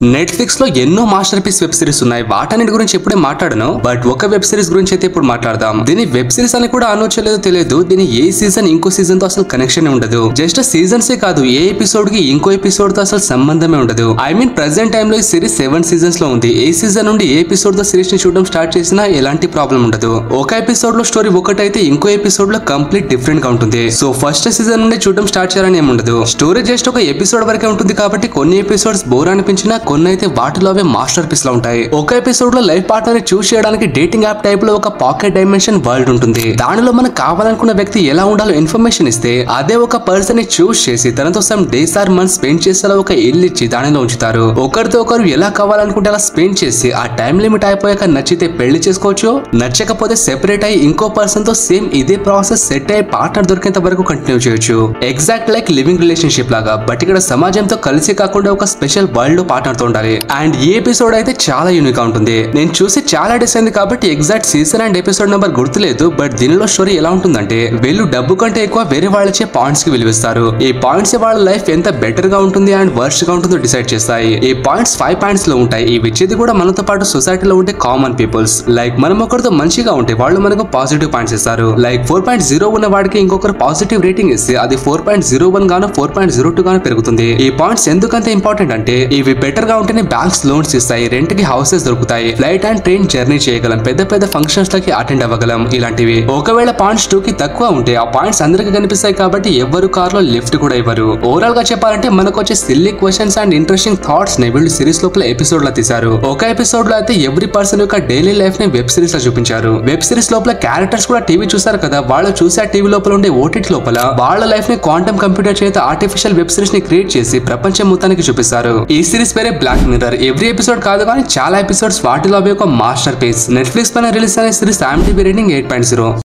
Netflix లో ఎన్నో master piece web series ఉన్నాయి. వాటన్నిటి గురించి ఎప్పుడే మాట్లాడను, బట్ ఒక వెబ్ సిరీస్ గురించి అయితే ఇప్పుడు మాట్లాడదాం. దీని వెబ్ సిరీస్ అని కూడా అనొచ్చలేదో తెలియదు. దీని ఏ సీజన్ ఇంకో సీజన్ తో అసలు కనెక్షన్ ఉండదు. జస్ట్ సీజన్సే కాదు, ఏ ఎపిసోడ్ కి ఇంకో ఎపిసోడ్ తో అసలు సంబంధమే ఉండదు. ఐ మీన్ ప్రెసెంట్ టైమ్ లో ఈ సిరీస్ 7 సీజన్స్ లో ఉంది. ఏ సీజన్ నుండి ఏ ఎపిసోడ్ తో సిరీస్ ని చూడడం స్టార్ట్ చేసినా ఎలాంటి ప్రాబ్లం ఉండదు. ఒక ఎపిసోడ్ లో స్టోరీ ఒకటైతే ఇంకో ఎపిసోడ్ లో కంప్లీట్ డిఫరెంట్ గా ఉంటుంది. సో ఫస్ట్ సీజన్ నుండి చూడడం స్టార్ట్ చేయాలని ఏముండదు. స్టోరీ జస్ట్ ఒక ఎపిసోడ్ వరకే ఉంటుంది కాబట్టి కొన్ని ఎపిసోడ్స్ బోర్ అనిపించినా కొన్ని అయితే వాటిలో మాస్టర్ పీస్ లా ఉంటాయి. ఒక ఎపిసోడ్ లో లైఫ్ పార్ట్నర్ ని చూస్ చేయడానికి డేటింగ్ యాప్ టైప్ లో ఒక పాకెట్ డైమెన్షన్ వరల్డ్ ఉంటుంది. దానిలో మనకు కావాలనుకున్న వ్యక్తి ఎలా ఉండాలో ఇన్ఫర్మేషన్ ఇస్తే అదే ఒక పర్సన్ ని చూస్ చేసి తనతో some days are months spend చేసేలా ఒక ఇల్లు ఇచ్చి దానిలో ఉంచుతారు. ఒకరితో ఒకరు ఎలా కావాలనుకుంటే అలా స్పెండ్ చేసి ఆ టైం లిమిట్ అయిపోయాక నచ్చితే పెళ్లి చేసుకోవచ్చు, నచ్చకపోతే సెపరేట్ అయ్యి ఇంకో పర్సన్ తో సేమ్ ఇదే ప్రాసెస్ సెట్ అయ్యి పార్ట్నర్ దొరికేంత వరకు కంటిన్యూ చేయొచ్చు. ఎగ్జాక్ట్ లైక్ లివింగ్ రిలేషన్షిప్ లాగా, బట్ ఇక్కడ సమాజంతో కలిసి కాకుండా ఒక స్పెషల్ వరల్డ్ లో పార్ట్నర్ తో ఉండాలి. అండ్ ఈ ఎపిసోడ్ అయితే చాలా యూనిక్ గా ఉంటుంది. నేను చూసి చాలా డేస్ అయింది కాబట్టి exact season and episode number గుర్తులేదు. బట్ దీనిలో స్టోరీ ఎలా ఉంటుందంటే వీళ్ళు డబ్బు కంటే ఎక్కువ వేరే వాళ్ళచ్చే పాయింట్స్ కి విలువిస్తారు. ఈ పాయింట్స్ వాళ్ళ లైఫ్ ఎంత బెటర్ గా ఉంటుంది అండ్ వర్స్ట్ గా ఉంటుందో డిసైడ్ చేస్తాయి. ఈ పాయింట్స్ 5 పాయింట్స్ లో ఉంటాయి. ఈ విచ్చేది కూడా మనతో పాటు సొసైటీలో ఉంటే కామన్ పీపుల్స్. లైక్ మనం ఒకరితో మంచిగా ఉంటే వాళ్ళు మనకు పాజిటివ్ పాయింట్స్ ఇస్తారు. లైక్ 4.0 ఉన్న వాడికి ఇంకొకరు పాజిటివ్ రేటింగ్ ఇస్తే అది 4.01 గాను 4.02 గాను పెరుగుతుంది. ఈ పాయింట్స్ ఎందుకంత ఇంపార్టెంట్ అంటే ఇవి బెటర్ గా ఉంటేనే బ్యాంక్స్ లోన్స్ ఇస్తాయి, రెంట్ కి హౌసెస్ దొరుకుతాయి, ఫ్లైట్ అండ్ ట్రైన్ జర్నీ చేయగలం, పెద్ద పెద్ద ఫంక్షన్స్ లకి అటెండ్ అవ్వగలం. ఇలాంటివి ఒకవేళ పాయింట్స్ 2 కి తక్కువ ఉంటే ఆ పాయింట్స్ అందరికి కనిపిస్తాయి కాబట్టి ఎవ్వరు కార్ లో లిఫ్ట్ కూడా ఇవ్వరు. ఓవరాల్ గా చెప్పాలంటే మనకు వచ్చే silly questions and interesting thoughts ని వీళ్ళు సిరీస్ లోపల ఎపిసోడ్ లో తీశారు. ఒక ఎపిసోడ్ లో అయితే ఎవ్రీ పర్సన్ యొక్క డైలీ లైఫ్ ని వెబ్ సిరీస్ లో చూపించారు. వెబ్ సిరీస్ లోపల క్యారెక్టర్స్ కూడా టీవీ చూసారు కదా, వాళ్ళు చూసే టీవీ లోపల ఉండే ఓటీటీ లోపల వాళ్ళ లైఫ్ ని క్వాంటమ్ కంప్యూటర్ చేత ఆర్టిఫిషియల్ వెబ్ సిరీస్ ని క్రియేట్ చేసి ప్రపంచం మొత్తానికి చూపిస్తారు. ఈ సిరీస్ పేరే బ్లాక్ మిర్రర్. ఎవ్రీ ఎపిసోడ్ కాదు కానీ చాలా ఎపిసోడ్స్ వాటిలో అవి ఒక మాస్టర్ పీస్. నెట్ఫ్లిక్స్ పైన రిలీజ్ అయిన సిరీస్ IMDb రేటింగ్ 8.0.